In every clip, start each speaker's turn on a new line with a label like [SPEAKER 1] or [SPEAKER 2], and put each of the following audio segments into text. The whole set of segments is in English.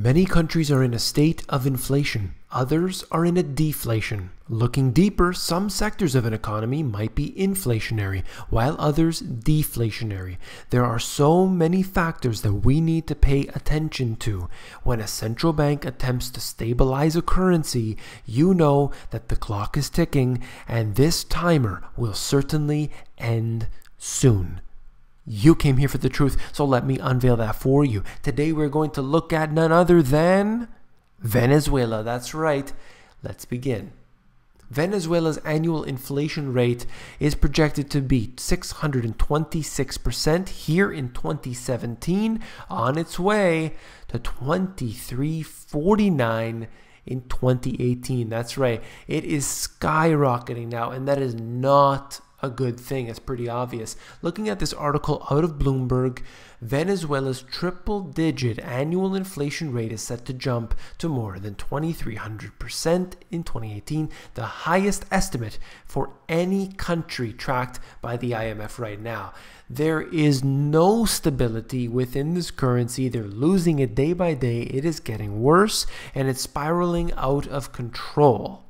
[SPEAKER 1] Many countries are in a state of inflation. Others are in a deflation. Looking deeper, some sectors of an economy might be inflationary, while others deflationary. There are so many factors that we need to pay attention to. When a central bank attempts to stabilize a currency, you know that the clock is ticking, and this timer will certainly end soon. You came here for the truth, so let me unveil that for you. Today we're going to look at none other than Venezuela. That's right. Let's begin. Venezuela's annual inflation rate is projected to be 626% here in 2017, on its way to 2349 in 2018. That's right. It is skyrocketing now, and that is not a good thing. It's pretty obvious. Looking at this article out of Bloomberg, Venezuela's triple-digit annual inflation rate is set to jump to more than 2,300% in 2018, the highest estimate for any country tracked by the IMF right now. There is no stability within this currency. They're losing it day by day. It is getting worse, and it's spiraling out of control.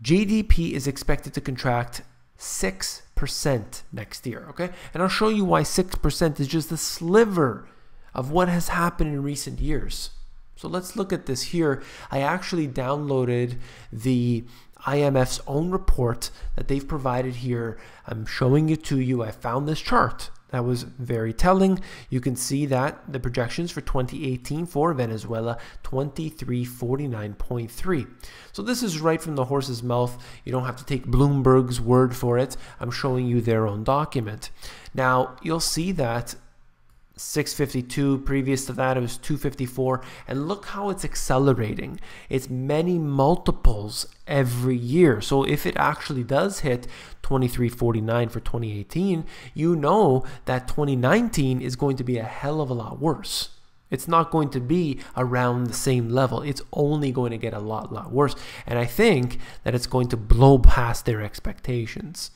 [SPEAKER 1] GDP is expected to contract 6% next year, okay? And I'll show you why 6% is just a sliver of what has happened in recent years. So let's look at this here. I actually downloaded the IMF's own report that they've provided here. I'm showing it to you. I found this chart that was very telling. You can see that the projections for 2018 for Venezuela, 2349.3. So this is right from the horse's mouth. You don't have to take Bloomberg's word for it. I'm showing you their own document. Now, you'll see that 652, previous to that it was 254, and look how it's accelerating. It's many multiples every year. So if it actually does hit 2349 for 2018, you know that 2019 is going to be a hell of a lot worse. It's not going to be around the same level. It's only going to get a lot worse, and I think that it's going to blow past their expectations.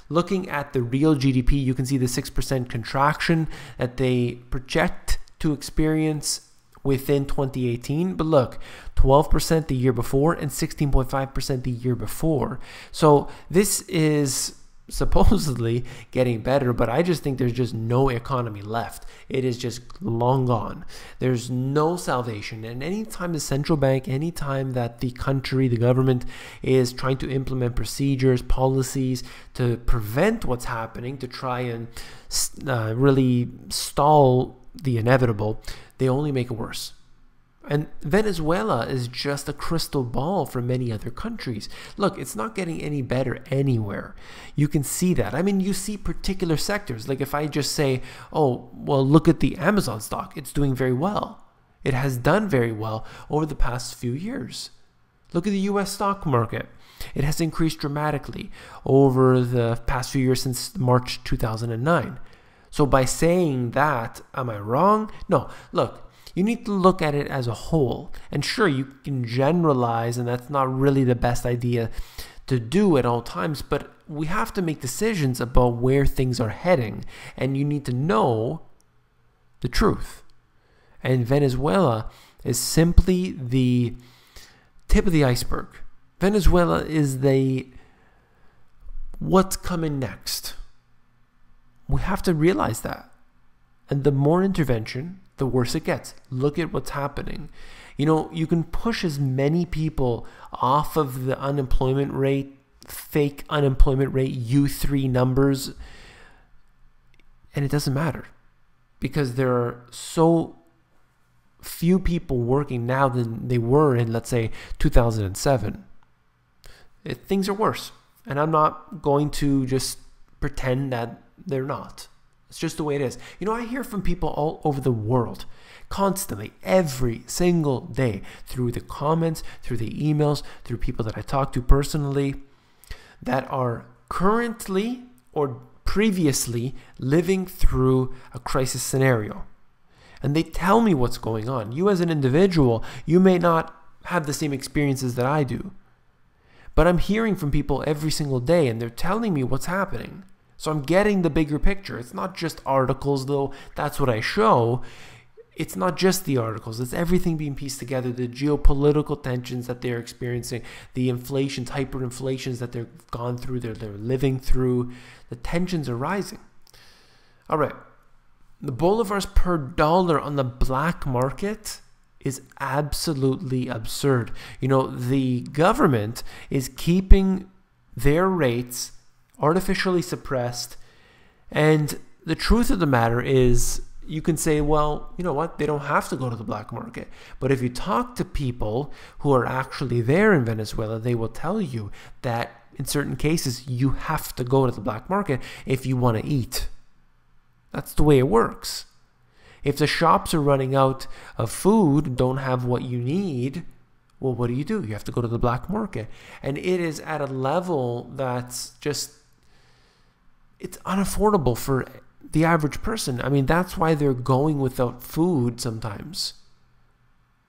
[SPEAKER 1] Looking at the real GDP, you can see the 6% contraction that they project to experience within 2018. But look, 12% the year before and 16.5% the year before. So this is supposedly getting better, but I just think there's just no economy left. It is just long gone. There's no salvation. And anytime the central bank, anytime that the country, the government is trying to implement procedures, policies to prevent what's happening, to try and really stall the inevitable, they only make it worse. And Venezuela is just a crystal ball for many other countries. Look, it's not getting any better anywhere. You can see that. I mean, you see particular sectors. Like if I just say, oh, well, look at the Amazon stock. It's doing very well. It has done very well over the past few years. Look at the US stock market. It has increased dramatically over the past few years since March 2009. So by saying that, am I wrong? No, look. You need to look at it as a whole. And sure, you can generalize, and that's not really the best idea to do at all times, but we have to make decisions about where things are heading, and you need to know the truth. And Venezuela is simply the tip of the iceberg. Venezuela is what's coming next. We have to realize that. And the more intervention, the worse it gets. Look at what's happening. You know, you can push as many people off of the unemployment rate, fake unemployment rate, U3 numbers, and it doesn't matter because there are so few people working now than they were in, let's say, 2007. Things are worse, and I'm not going to just pretend that they're not. It's just the way it is. You know, I hear from people all over the world constantly, every single day, through the comments, through the emails, through people that I talk to personally, that are currently or previously living through a crisis scenario. And they tell me what's going on. You as an individual, you may not have the same experiences that I do. But I'm hearing from people every single day, and they're telling me what's happening. So I'm getting the bigger picture. It's not just articles, though that's what I show. it's not just the articles, it's everything being pieced together, the geopolitical tensions that they're experiencing, the inflations, hyperinflations that they've gone through, they're living through. The tensions are rising. All right, the bolivars per dollar on the black market is absolutely absurd. You know, the government is keeping their rates artificially suppressed, and the truth of the matter is, you can say, well, you know what, they don't have to go to the black market. But if you talk to people who are actually there in Venezuela, they will tell you that in certain cases, you have to go to the black market if you want to eat. That's the way it works. If the shops are running out of food, don't have what you need, well, what do? You have to go to the black market. And it is at a level that's just, it's unaffordable for the average person. I mean, that's why they're going without food sometimes.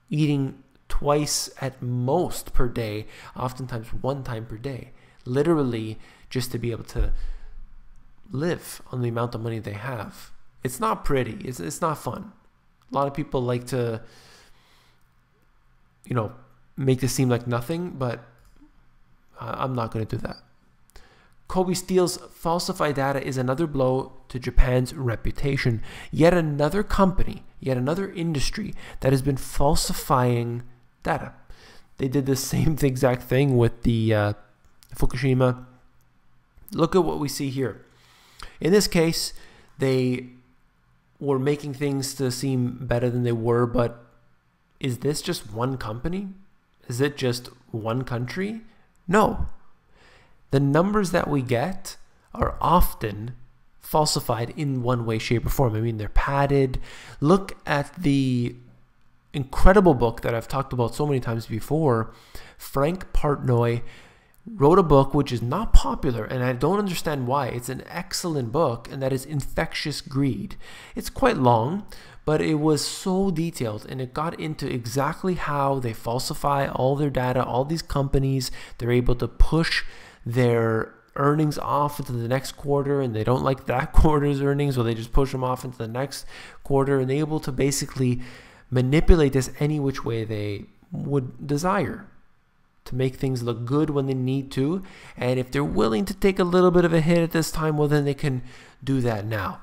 [SPEAKER 1] Eating twice at most per day, oftentimes one time per day. Literally just to be able to live on the amount of money they have. It's not pretty. It's not fun. A lot of people like to, you know, make this seem like nothing, but I'm not going to do that. Kobe Steel's falsified data is another blow to Japan's reputation. Yet another company, yet another industry that has been falsifying data. They did the same exact thing with the Fukushima. Look at what we see here. In this case, they were making things to seem better than they were, but is this just one company? Is it just one country? No. The numbers that we get are often falsified in one way, shape, or form. I mean, they're padded. Look at the incredible book that I've talked about so many times before. Frank Partnoy wrote a book which is not popular, and I don't understand why. It's an excellent book, and that is Infectious Greed. It's quite long, but it was so detailed, and it got into exactly how they falsify all their data. All these companies, they're able to push their earnings off into the next quarter, and they don't like that quarter's earnings, so they just push them off into the next quarter, and they're able to basically manipulate this any which way they would desire to make things look good when they need to. And if they're willing to take a little bit of a hit at this time, well, then they can do that now.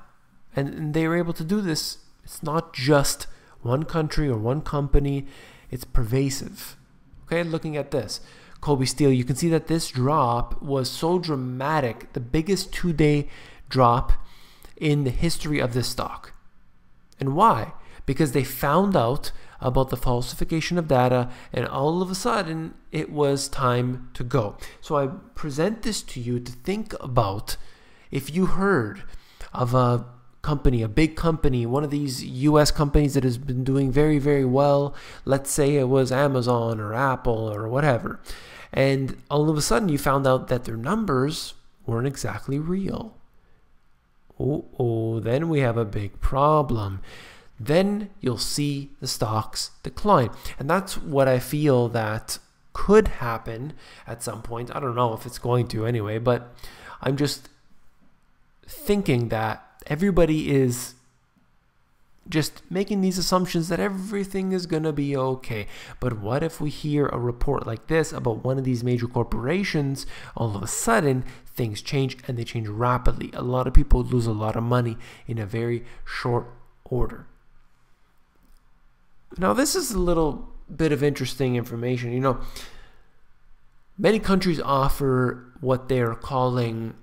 [SPEAKER 1] And they were able to do this. It's not just one country or one company. It's pervasive. Okay, looking at this. Kobe Steel, you can see that this drop was so dramatic, the biggest two-day drop in the history of this stock. And why? Because they found out about the falsification of data, and all of a sudden it was time to go. So I present this to you to think about if you heard of a company, a big company, one of these US companies that has been doing very, very well. Let's say it was Amazon or Apple or whatever. And all of a sudden you found out that their numbers weren't exactly real. Then we have a big problem. Then you'll see the stocks decline. And that's what I feel that could happen at some point. I don't know if it's going to anyway, but I'm just thinking that everybody is just making these assumptions that everything is going to be okay. But what if we hear a report like this about one of these major corporations? All of a sudden, things change, and they change rapidly. A lot of people lose a lot of money in a very short order. Now, this is a little bit of interesting information. You know, many countries offer what they are calling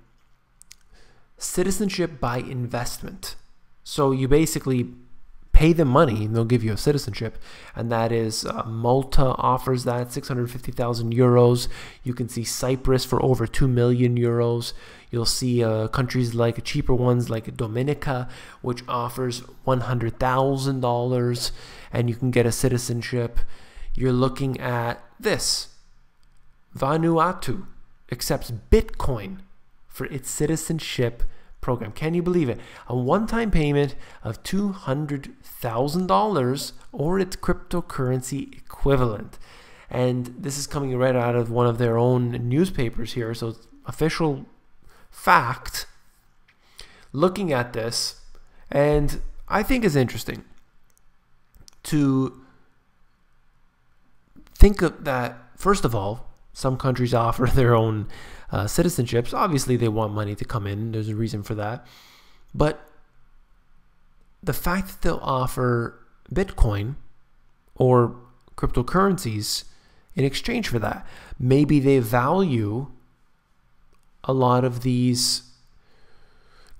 [SPEAKER 1] citizenship by investment. So you basically pay them money and they'll give you a citizenship. And that is Malta offers that, 650,000 euros. You can see Cyprus for over 2 million euros. You'll see countries like cheaper ones like Dominica, which offers $100,000, and you can get a citizenship. You're looking at this. Vanuatu accepts Bitcoin for its citizenship program. Can you believe it? A one-time payment of $200,000 or its cryptocurrency equivalent. And this is coming right out of one of their own newspapers here, so it's official fact. Looking at this, and I think is interesting. to think of that, first of all, some countries offer their own citizenships. Obviously, they want money to come in. There's a reason for that. But the fact that they'll offer Bitcoin or cryptocurrencies in exchange for that, maybe they value a lot of these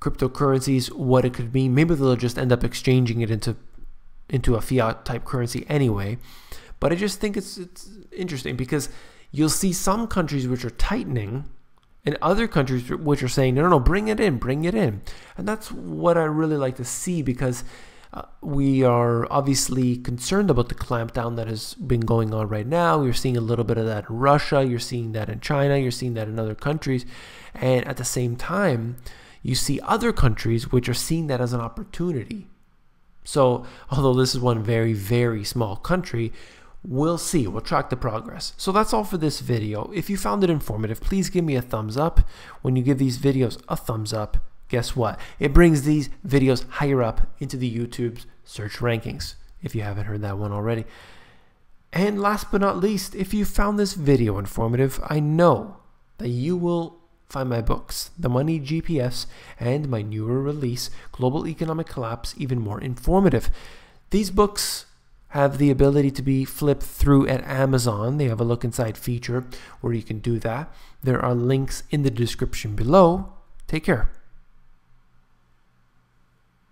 [SPEAKER 1] cryptocurrencies, what it could mean. Maybe they'll just end up exchanging it into a fiat type currency anyway. But I just think it's interesting because you'll see some countries which are tightening and other countries which are saying, no, bring it in. And that's what I really like to see, because we are obviously concerned about the clampdown that has been going on right now. You're seeing a little bit of that in Russia. You're seeing that in China. You're seeing that in other countries. And at the same time, you see other countries which are seeing that as an opportunity. So although this is one very, very small country, we'll see. We'll track the progress. So that's all for this video. If you found it informative, please give me a thumbs up. When you give these videos a thumbs up, guess what? It brings these videos higher up into the YouTube's search rankings, if you haven't heard that one already. And last but not least, if you found this video informative, I know that you will find my books, The Money GPS, and my newer release, Global Economic Collapse, even more informative. These books have the ability to be flipped through at Amazon. They have a look inside feature where you can do that. There are links in the description below. Take care.